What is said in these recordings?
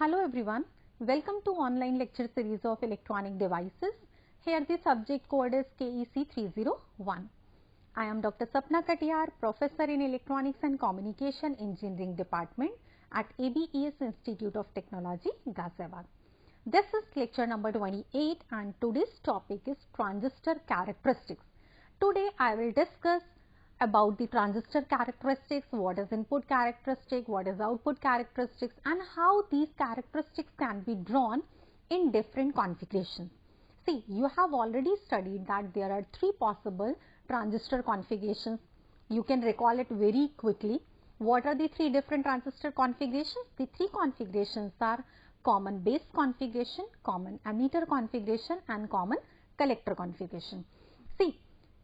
Hello everyone, welcome to online lecture series of electronic devices. Here the subject code is KEC 301. I am Dr. Sapna Katiyar, Professor in Electronics and Communication Engineering Department at ABES Institute of Technology, Ghaziabad. This is lecture number 28 and today's topic is transistor characteristics. Today I will discuss about the transistor characteristics, what is input characteristic, what is output characteristics, and how these characteristics can be drawn in different configurations. See, you have already studied that there are three possible transistor configurations. You can recall it very quickly. What are the three different transistor configurations? The three configurations are common base configuration, common emitter configuration, and common collector configuration. See,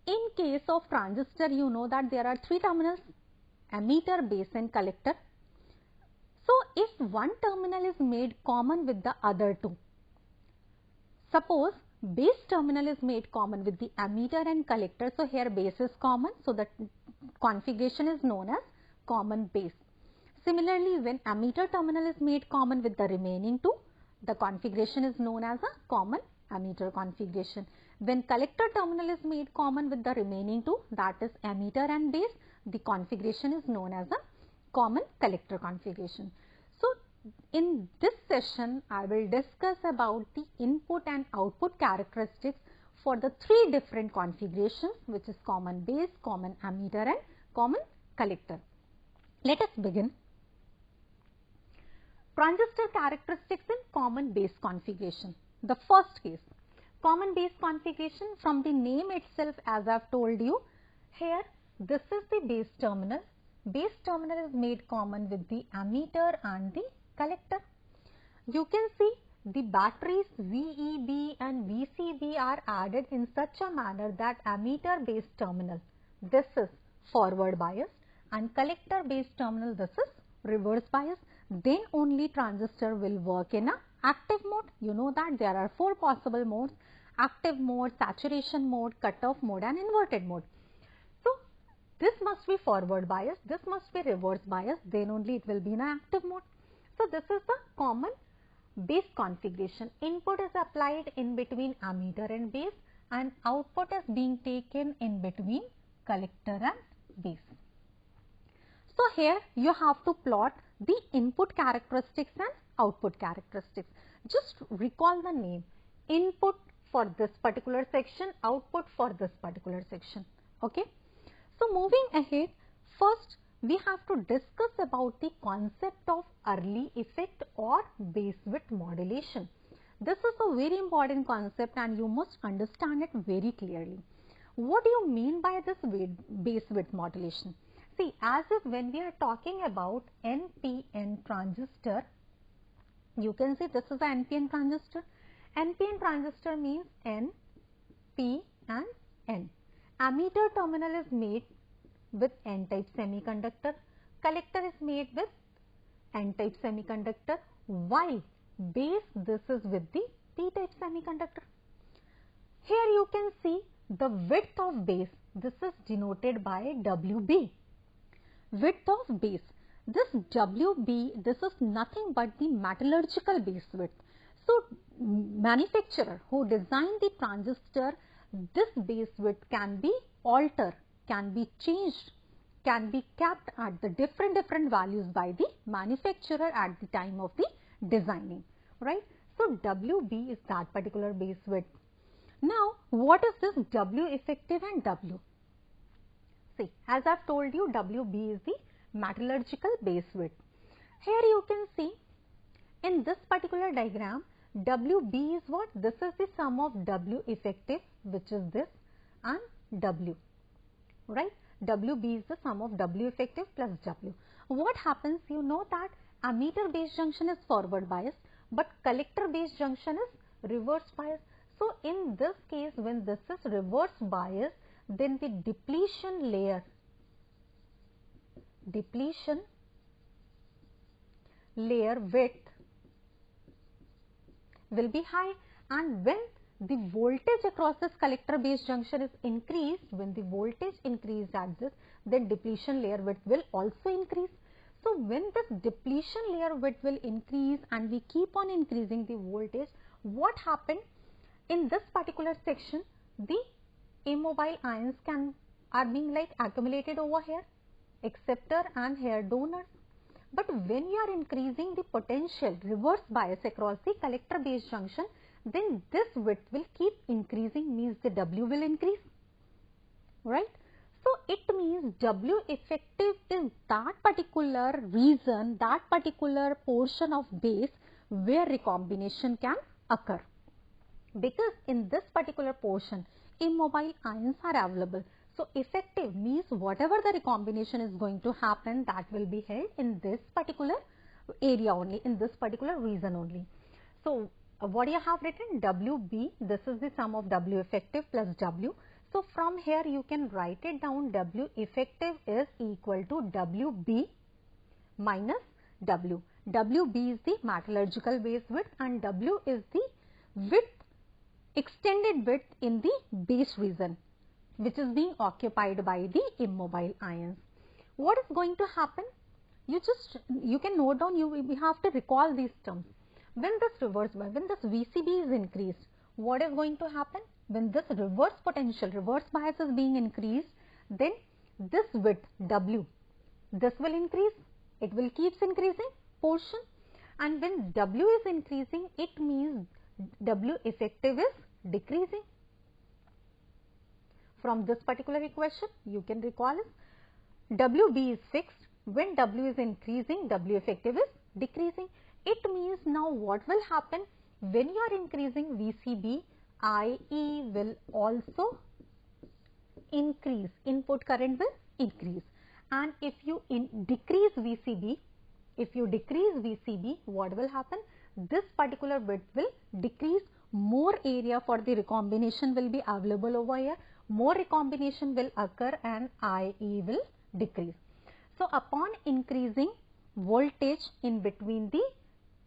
in case of transistor, you know that there are three terminals, emitter, base and collector. So, if one terminal is made common with the other two, suppose base terminal is made common with the emitter and collector, so here base is common, so the configuration is known as common base. Similarly, when emitter terminal is made common with the remaining two, the configuration is known as a common emitter configuration. When collector terminal is made common with the remaining two, that is emitter and base, the configuration is known as a common collector configuration. So, in this session, I will discuss about the input and output characteristics for the three different configurations, which is common base, common emitter and common collector. Let us begin. Transistor characteristics in common base configuration. The first case, common base configuration, from the name itself, as I have told you, here this is the base terminal. Base terminal is made common with the emitter and the collector. You can see the batteries VEB and VCB are added in such a manner that emitter base terminal, this is forward bias, and collector base terminal, this is reverse bias. Then only transistor will work in a active mode. You know that there are four possible modes: active mode, saturation mode, cutoff mode and inverted mode. So, this must be forward bias, this must be reverse bias, then only it will be in an active mode. So, this is the common base configuration. Input is applied in between emitter and base and output is being taken in between collector and base. So, here you have to plot the input characteristics and output characteristics. Just recall the name: input for this particular section, output for this particular section. Okay. So, moving ahead, first we have to discuss about the concept of early effect or base width modulation. This is a very important concept and you must understand it very clearly. What do you mean by this base width modulation? See, as if when we are talking about NPN transistor, you can see this is an NPN transistor. NPN transistor means N, P and N. Emitter terminal is made with N-type semiconductor, collector is made with N-type semiconductor, while base, this is with the P-type semiconductor. Here you can see the width of base, this is denoted by WB. Width of base, this WB, this is nothing but the metallurgical base width. So, manufacturer who designed the transistor, this base width can be altered, can be changed, can be kept at the different values by the manufacturer at the time of the designing, right. So, WB is that particular base width. Now, what is this W effective and W? See, as I have told you, WB is the metallurgical base width. Here you can see in this particular diagram, WB is what? This is the sum of W effective, which is this, and W, right. WB is the sum of W effective plus W. What happens? You know that emitter base junction is forward bias, but collector base junction is reverse bias. So, in this case, when this is reverse bias, then the depletion layer width will be high, and when the voltage across this collector base junction is increased, when the voltage increased at this, then depletion layer width will also increase. So when this depletion layer width will increase and we keep on increasing the voltage, what happened in this particular section, the immobile ions are being like accumulated over here, acceptor and here donors. But when you are increasing the potential reverse bias across the collector base junction, then this width will keep increasing, means the W will increase, right? So it means W effective is that particular region, that particular portion of base where recombination can occur. Because in this particular portion, immobile ions are available. So effective means whatever the recombination is going to happen, that will be held in this particular area only, in this particular region only. So what you have written, WB, this is the sum of W effective plus W. So from here you can write it down, W effective is equal to WB minus W. WB is the metallurgical base width and W is the width, extended width in the base region, which is being occupied by the immobile ions. What is going to happen? You can note down, we have to recall these terms. When this VCB is increased, what is going to happen? When this reverse potential, reverse bias is being increased, then this width W, this will increase, it will keeps increasing portion, and when W is increasing, it means W effective is decreasing. From this particular equation, you can recall it, WB is fixed. When W is increasing, W effective is decreasing. It means now what will happen? When you are increasing VCB, IE will also increase, input current will increase. And if you decrease VCB, what will happen? This particular width will decrease, more area for the recombination will be available over here, more recombination will occur and IE will decrease. So upon increasing voltage in between the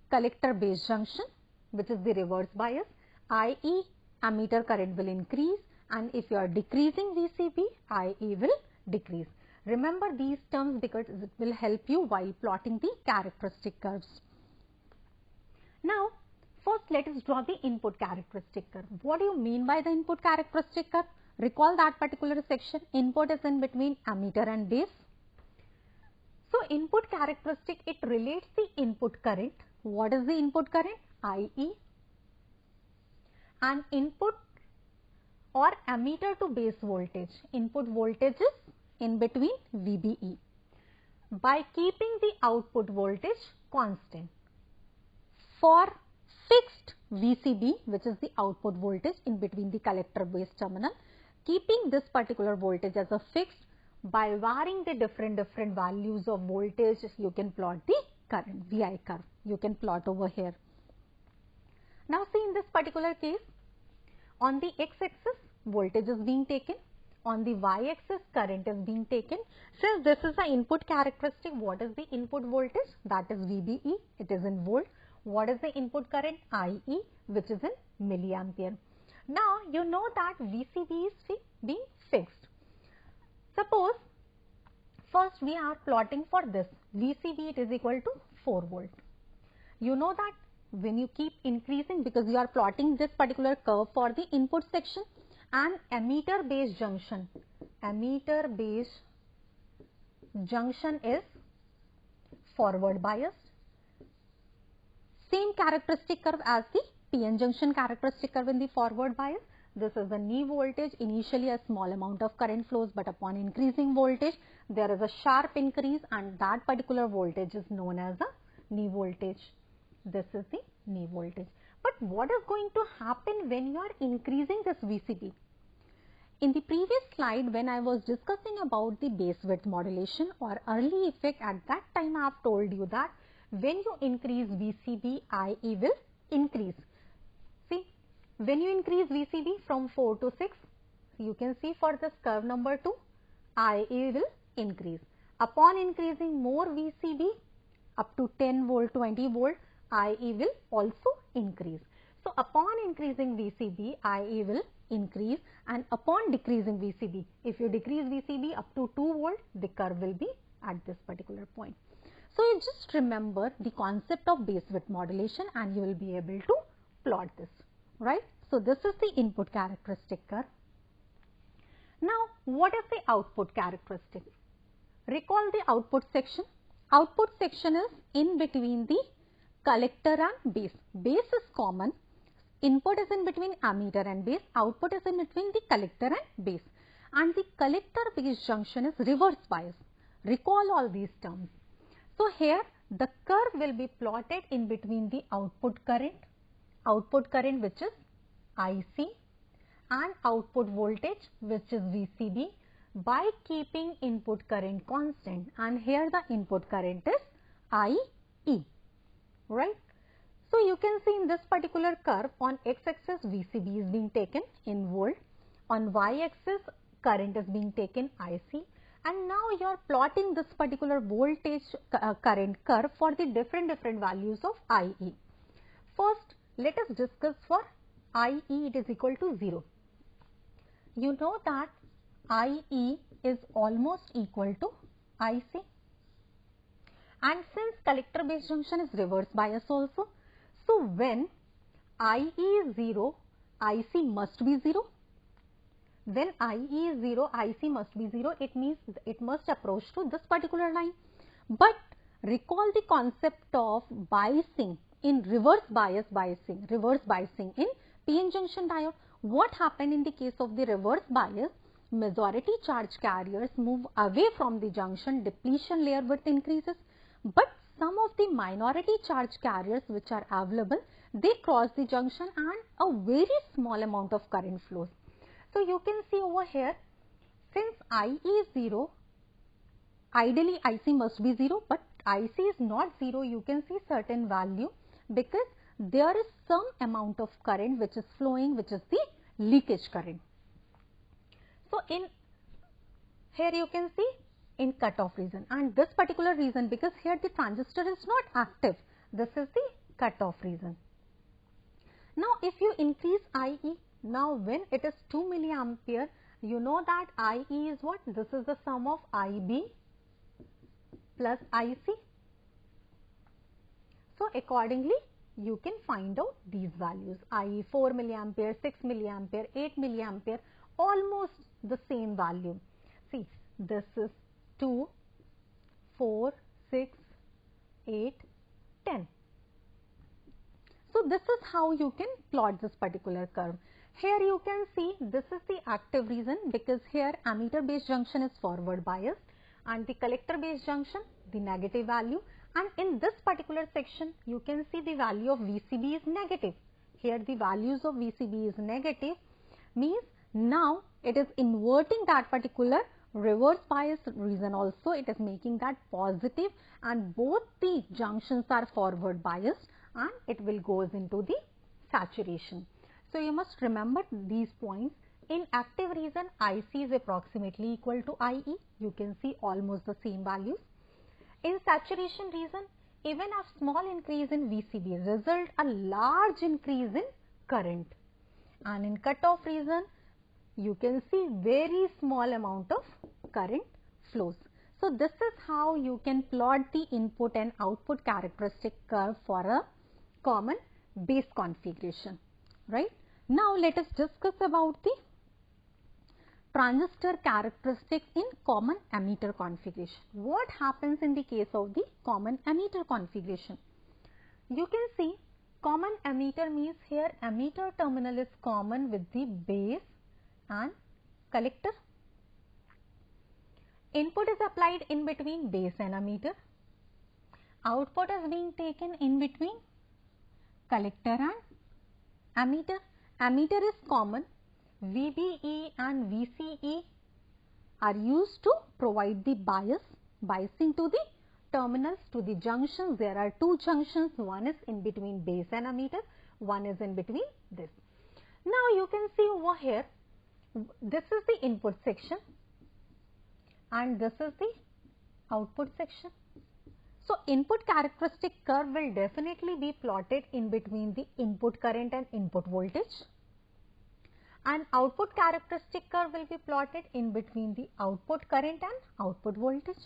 collector base junction, which is the reverse bias, IE, ammeter current will increase, and if you are decreasing VCB, IE will decrease. Remember these terms because it will help you while plotting the characteristic curves. Now, first let us draw the input characteristic curve. What do you mean by the input characteristic curve? Recall that particular section. Input is in between ammeter and base. So, input characteristic, it relates the input current. What is the input current? IE. And input or ammeter to base voltage. Input voltage is in between VBE. By keeping the output voltage constant. For fixed VCB, which is the output voltage in between the collector base terminal, keeping this particular voltage as a fixed, by varying the different values of voltage, you can plot the current, VI curve. You can plot over here. Now see, in this particular case, on the x-axis, voltage is being taken. On the y-axis, current is being taken. Since this is the input characteristic, what is the input voltage? That is VBE, it is in volt. What is the input current? IE, which is in milliampere. Now, you know that VCB is being fixed. Suppose, first we are plotting for this. VCB, it is equal to 4 volt. You know that when you keep increasing, because you are plotting this particular curve for the input section, and ammeter base junction is forward biased. Same characteristic curve as the PN junction characteristic curve in the forward bias. This is the knee voltage. Initially a small amount of current flows, but upon increasing voltage, there is a sharp increase, and that particular voltage is known as a knee voltage. This is the knee voltage. But what is going to happen when you are increasing this VCB? In the previous slide, when I was discussing about the base width modulation or early effect, at that time I have told you that when you increase VCB, IE will increase. See, when you increase VCB from 4 to 6, you can see for this curve number 2, IE will increase. Upon increasing more VCB up to 10 volt, 20 volt, IE will also increase. So, upon increasing VCB, IE will increase, and upon decreasing VCB, if you decrease VCB up to 2 volt, the curve will be at this particular point. So you just remember the concept of base width modulation and you will be able to plot this, right? So this is the input characteristic curve. Now what is the output characteristic? Recall the output section. Output section is in between the collector and base. Base is common. Input is in between ammeter and base. Output is in between the collector and base. And the collector base junction is reverse bias. Recall all these terms. So here the curve will be plotted in between the output current which is IC, and output voltage which is VCB, by keeping input current constant, and here the input current is IE, right? So you can see in this particular curve, on x-axis VCB is being taken in volt, on y-axis current is being taken IC, and now you are plotting this particular voltage current curve for the different values of IE. First, let us discuss for IE it is equal to 0. You know that IE is almost equal to IC, and since collector base junction is reverse bias also, so when IE is 0, IC must be 0. When IE is 0, IC must be 0. It means it must approach to this particular line. But recall the concept of biasing in reverse biasing in PN junction diode. What happened in the case of the reverse bias? Majority charge carriers move away from the junction, depletion layer width increases, but some of the minority charge carriers which are available, they cross the junction and a very small amount of current flows. So you can see over here, since IE is 0, ideally IC must be 0, but IC is not 0, you can see certain value because there is some amount of current which is flowing, which is the leakage current. So in here you can see in cutoff region, and this particular region, because here the transistor is not active, this is the cutoff region. Now if you increase IE, now when it is 2 milliampere, you know that IE is what? This is the sum of IB plus IC. So accordingly you can find out these values. IE 4 milliampere, 6 milliampere, 8 milliampere, almost the same value. See, this is 2, 4, 6, 8, 10. So this is how you can plot this particular curve. Here you can see this is the active region because here ammeter base junction is forward biased and the collector base junction the negative value, and in this particular section you can see the value of VCB is negative. Here the values of VCB is negative, means now it is inverting that particular reverse bias region also, it is making that positive, and both the junctions are forward biased and it will goes into the saturation. So you must remember these points. In active region, IC is approximately equal to IE. You can see almost the same values. In saturation region, even a small increase in VCB result a large increase in current. And in cutoff region, you can see very small amount of current flows. So this is how you can plot the input and output characteristic curve for a common base configuration, right? Now let us discuss about the transistor characteristics in common emitter configuration. What happens in the case of the common emitter configuration? You can see common emitter means here emitter terminal is common with the base and collector. Input is applied in between base and emitter. Output is being taken in between collector and emitter. Emitter is common. VBE and VCE are used to provide the biasing to the terminals, to the junctions. There are two junctions, one is in between base and emitter, one is in between this. Now you can see over here, this is the input section and this is the output section. So input characteristic curve will definitely be plotted in between the input current and input voltage, and output characteristic curve will be plotted in between the output current and output voltage.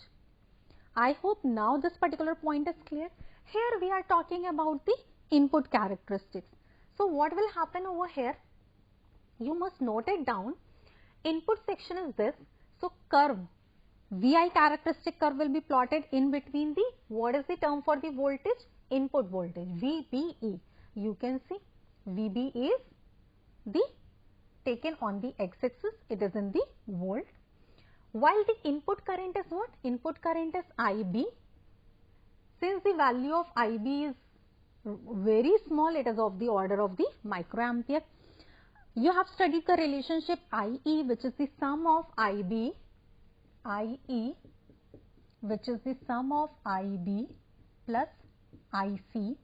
I hope now this particular point is clear. Here we are talking about the input characteristics. So what will happen over here? You must note it down. Input section is this. So curve, VI characteristic curve will be plotted in between the, what is the term for the voltage? Input voltage, VBE. You can see VB is the taken on the x-axis, it is in the volt. While the input current is what? Input current is IB. Since the value of IB is very small, it is of the order of the microampere. You have studied the relationship IE, which is the sum of IB, IE, which is the sum of IB plus IC.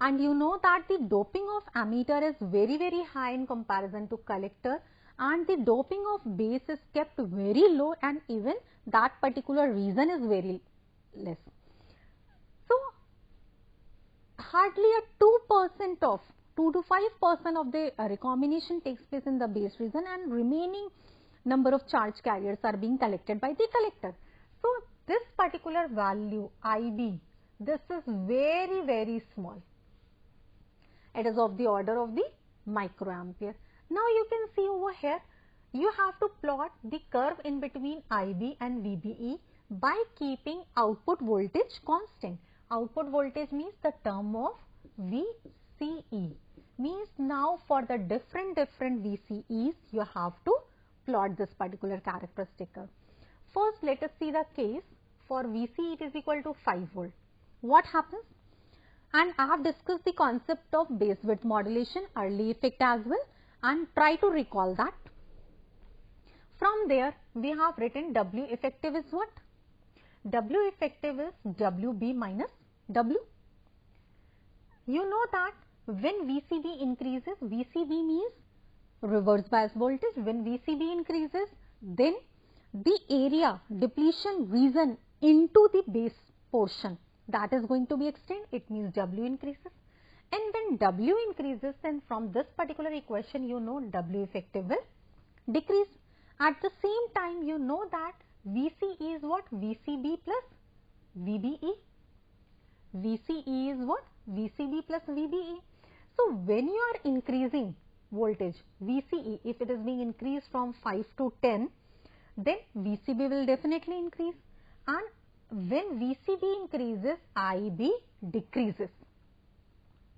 And you know that the doping of ammeter is very, very high in comparison to collector, and the doping of base is kept very low, and even that particular region is very less. So, hardly a 2% of 2 to 5% of the recombination takes place in the base region, and remaining number of charge carriers are being collected by the collector. So, this particular value IB, this is very, very small. It is of the order of the microampere. Now you can see over here, you have to plot the curve in between IB and VBE by keeping output voltage constant. Output voltage means the term of VCE. Means now for the different VCEs, you have to plot this particular characteristic curve. First, let us see the case for VCE, it is equal to 5 volt. What happens? And I have discussed the concept of base width modulation, early effect as well, and try to recall that. From there, we have written W effective is what? W effective is WB minus W. You know that when VCB increases, VCB means reverse bias voltage. When VCB increases, then the area depletion region into the base portion, that is going to be extended, it means W increases. And when W increases, then from this particular equation, you know W effective will decrease. At the same time, you know that VCE is what? VCB plus VBE. VCE is what? VCB plus VBE. So, when you are increasing voltage, VCE, if it is being increased from 5 to 10, then VCB will definitely increase. And when VCB increases, IB decreases.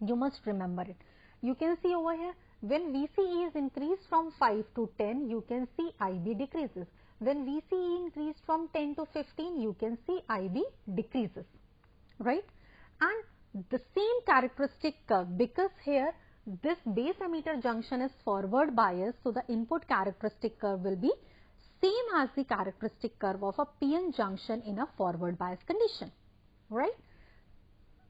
You must remember it. You can see over here, when VCE is increased from 5 to 10, you can see IB decreases. When VCE increased from 10 to 15, you can see IB decreases, right? And the same characteristic curve, because here this base emitter junction is forward biased, so the input characteristic curve will be same as the characteristic curve of a PN junction in a forward bias condition, right?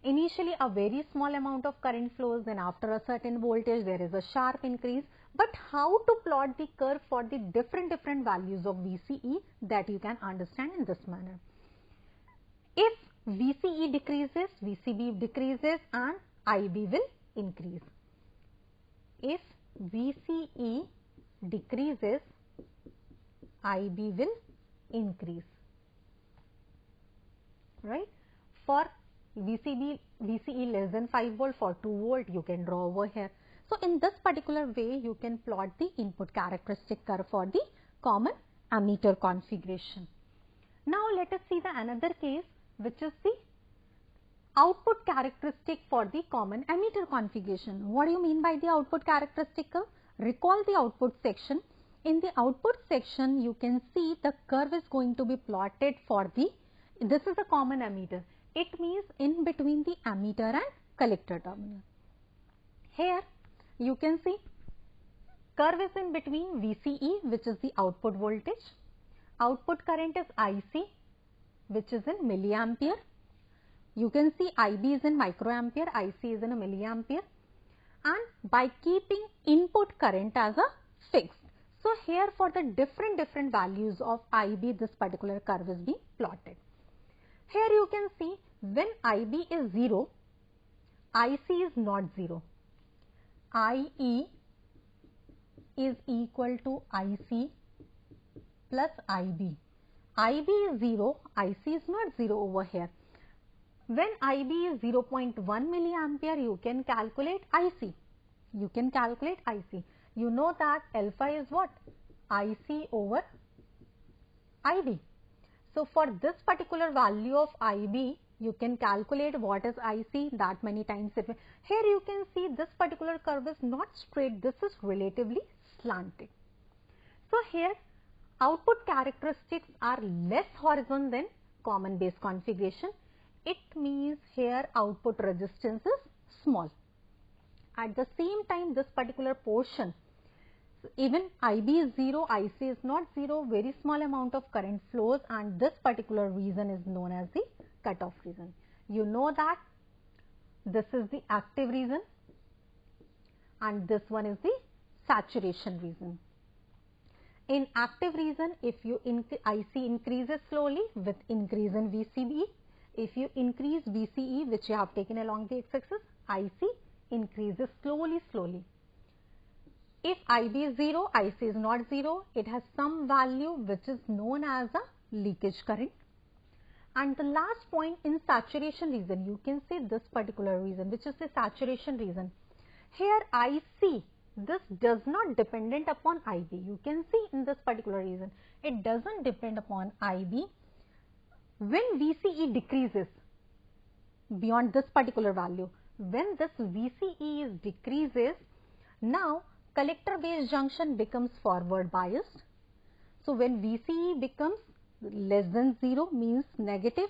Initially a very small amount of current flows, then after a certain voltage there is a sharp increase. But how to plot the curve for the different values of VCE, that you can understand in this manner. If VCE decreases, VCB decreases and IB will increase. If VCE decreases, IB will increase, right? For VCE less than 5 volt, for 2 volt, you can draw over here. So, in this particular way, you can plot the input characteristic curve for the common ammeter configuration. Now, let us see the another case, which is the output characteristic for the common ammeter configuration. What do you mean by the output characteristic curve? Recall the output section. In the output section, you can see the curve is going to be plotted for the, this is a common ammeter. It means in between the ammeter and collector terminal. Here you can see curve is in between VCE, which is the output voltage. Output current is IC, which is in milliampere. You can see IB is in microampere, IC is in a milliampere. And by keeping input current as a fixed. So, here for the different values of IB, this particular curve is being plotted. Here you can see when IB is 0, IC is not 0. IE is equal to IC plus IB. IB is 0, IC is not 0 over here. When IB is 0.1 milliampere, you can calculate IC. You can calculate IC. You know that alpha is what? IC over IB. So for this particular value of IB, you can calculate what is IC, that many times. Here you can see this particular curve is not straight, this is relatively slanted. So here output characteristics are less horizontal than common base configuration. It means here output resistance is small. At the same time, this particular portion, even IB is 0, IC is not 0, very small amount of current flows, and this particular region is known as the cutoff region. You know that this is the active region and this one is the saturation region. In active region, if you IC increases slowly with increase in VCB, if you increase VCE, which you have taken along the x-axis, IC increases slowly. If IB is 0, IC is not 0, it has some value which is known as a leakage current. And the last point, in saturation region, you can see this particular region, which is the saturation region. Here IC, this does not dependent upon IB. You can see in this particular region, it doesn't depend upon IB. When VCE decreases beyond this particular value, when this VCE decreases, now collector base junction becomes forward biased. So when VCE becomes less than 0 means negative.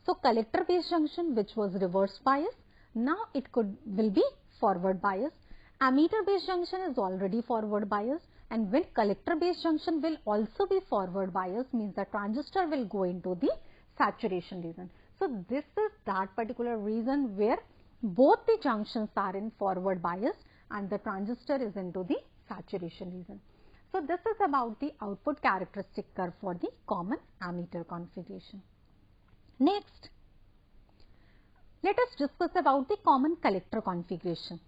So collector base junction, which was reverse bias, now it will be forward bias. Ammeter base junction is already forward bias, and when collector base junction will also be forward bias, means the transistor will go into the saturation region. So this is that particular region where both the junctions are in forward bias and the transistor is into the saturation region. So this is about the output characteristic curve for the common ammeter configuration. Next, let us discuss about the common collector configuration.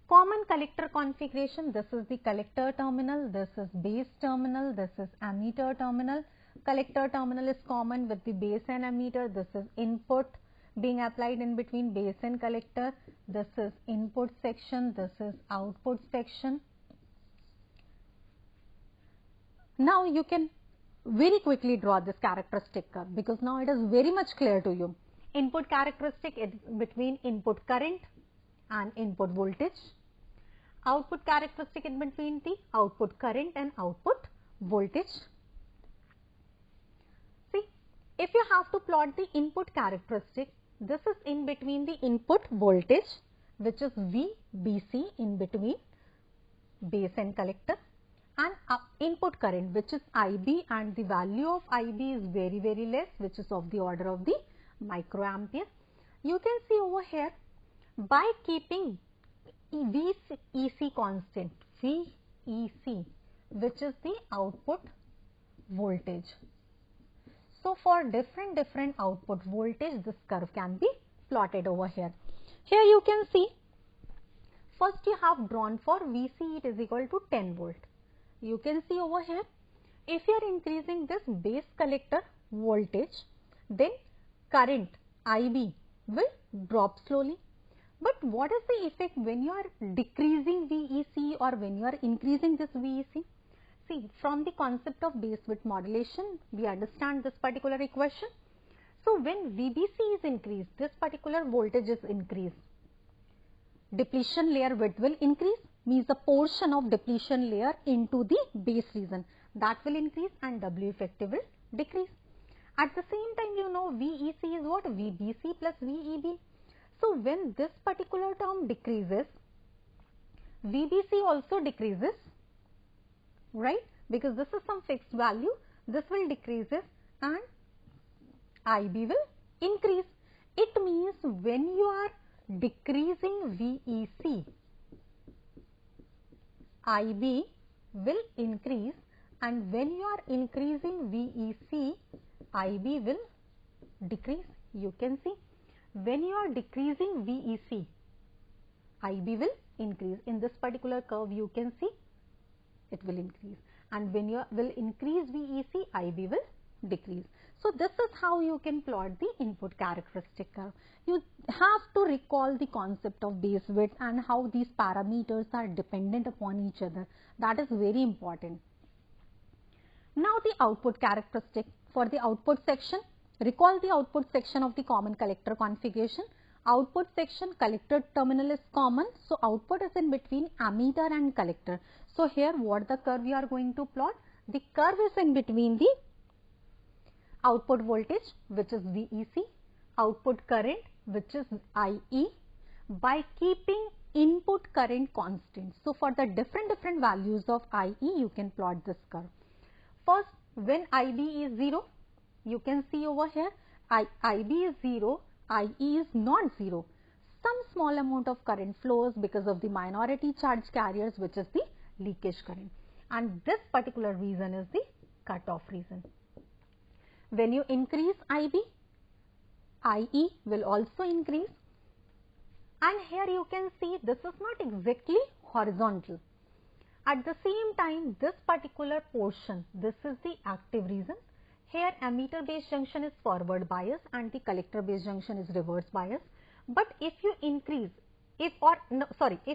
Common collector configuration, this is the collector terminal, this is base terminal, this is ammeter terminal. Collector terminal is common with the base and ammeter. This is input being applied in between base and collector. This is input section, this is output section. Now you can very quickly draw this characteristic curve because now it is very much clear to you. Input characteristic is between input current and input voltage. Output characteristic in between the output current and output voltage. See, if you have to plot the input characteristic, this is in between the input voltage, which is VBC in between base and collector, and input current, which is IB, and the value of IB is very less, which is of the order of the microampere. You can see over here, by keeping VEC constant, VEC, which is the output voltage. So for different output voltage, this curve can be plotted over here. Here you can see, first you have drawn for VC, it is equal to 10 volt. You can see over here, if you are increasing this base collector voltage, then current IB will drop slowly. But what is the effect when you are decreasing VEC or when you are increasing this VEC? See, from the concept of base width modulation, we understand this particular equation. So when VBC is increased, this particular voltage is increased. Depletion layer width will increase, means the portion of depletion layer into the base region, that will increase and W effective will decrease. At the same time, you know VEC is what? VBC plus VEB. So when this particular term decreases, VBC also decreases, right? Because this is some fixed value, this will decreases and IB will increase. It means when you are decreasing VEC, IB will increase, and when you are increasing VEC, IB will decrease. You can see, when you are decreasing VEC, IB will increase. In this particular curve, you can see it will increase, and when you will increase VEC, IB will decrease. So this is how you can plot the input characteristic curve. You have to recall the concept of base width and how these parameters are dependent upon each other. That is very important. Now the output characteristic. For the output section, recall the output section of the common collector configuration. Output section, collector terminal is common, so output is in between ammeter and collector. So here what the curve we are going to plot? The curve is in between the output voltage, which is VEC, output current, which is IE, by keeping input current constant. So for the different values of IE, you can plot this curve. First, when IB is 0, you can see over here, IB is 0, IE is not 0. Some small amount of current flows because of the minority charge carriers, which is the leakage current. And this particular reason is the cutoff reason. When you increase IB, IE will also increase. And here you can see this is not exactly horizontal. At the same time, this particular portion, this is the active reason. Here ammeter base junction is forward bias and the collector base junction is reverse bias. But if you increase, if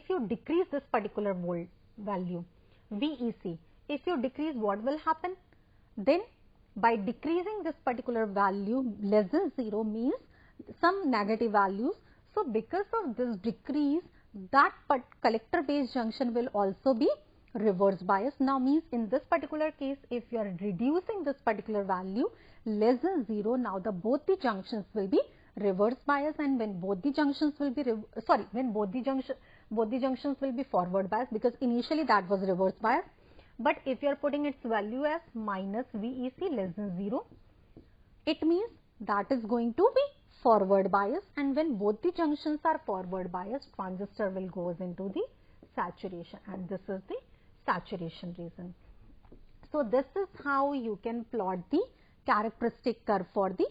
you decrease this particular volt value, VEC, if you decrease, what will happen? Then by decreasing this particular value less than 0 means some negative values. So because of this decrease, that collector base junction will also be reverse bias. Now means in this particular case, if you are reducing this particular value less than 0, now both the junctions will be reverse bias, and when both the junctions will be both the junctions will be forward bias, because initially that was reverse bias. But if you are putting its value as minus VEC less than 0, it means that is going to be forward bias, and when both the junctions are forward bias, transistor will goes into the saturation, and this is the saturation reason. So this is how you can plot the characteristic curve for the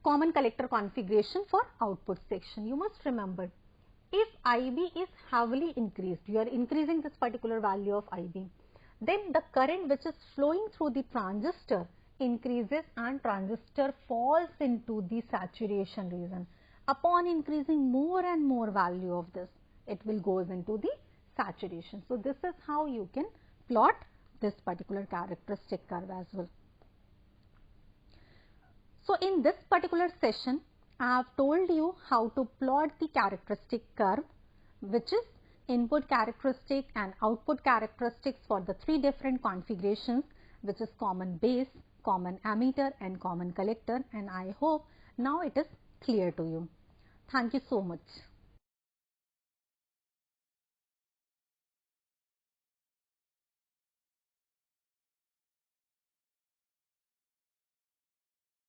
common collector configuration for output section. You must remember, if IB is heavily increased, you are increasing this particular value of IB, then the current which is flowing through the transistor increases and transistor falls into the saturation region. Upon increasing more and more value of this, it will goes into the saturation. So this is how you can plot this particular characteristic curve as well. So in this particular session, I have told you how to plot the characteristic curve, which is input characteristic and output characteristics for the 3 different configurations, which is common base, common ammeter and common collector, and I hope now it is clear to you. Thank you so much.